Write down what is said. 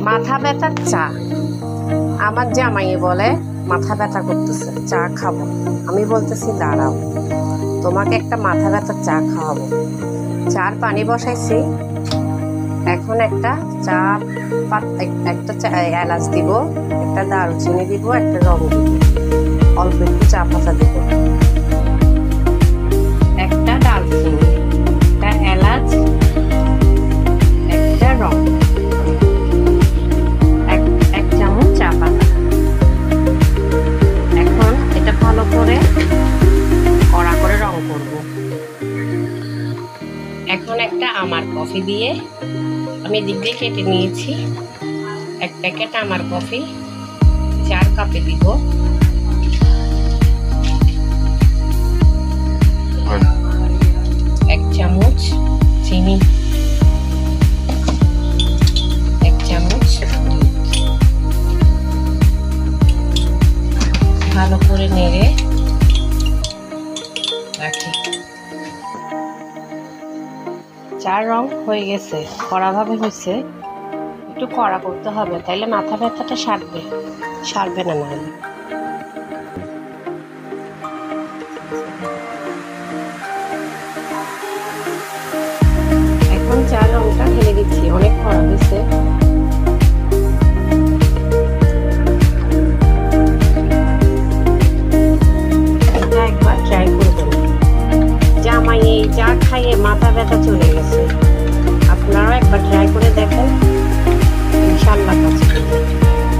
মাথা ব্যথার চা। আমার জামাইয়ে বলে মাথা ব্যথা করতেছে, চা খাবো। আমি বলতেছি দাঁড়াও, তোমাকে একটা মাথা ব্যথার চা খাওয়াবো। চার পানি বসাইছি, এখন একটা চা একটা এলাচ দিব, একটা দারুচিনি দিব, একটা লবঙ্গ দিব, অল্প একটু চা পাতা দিব, একটা দারুচিনি, একটা এলাচ, একটা রং, এক চামচ চা পাতা। এখন এটা ভালো করে কড়া করে রং করব। এখন একটা আমার কফি দিয়ে আমি দিক দিয়ে কেটে নিয়েছি, এক প্যাকেট আমার কফি 4 কাপে দিব। এক চামচ চিনি, এক চামচ ভালো করে নেড়ে রাখি। চার রং হয়ে গেছে, কড়াভাবে হয়েছে, একটু কড়া করতে হবে, তাইলে মাথা ব্যথাটা সারবে না নাহলে। এখন চার রংটা ঢেলে দিচ্ছি, অনেক কড়া হয়েছে। এটা একবার ট্রাই করবেন, জামাই এই চা খাইয়ে মাথা ব্যথা চলে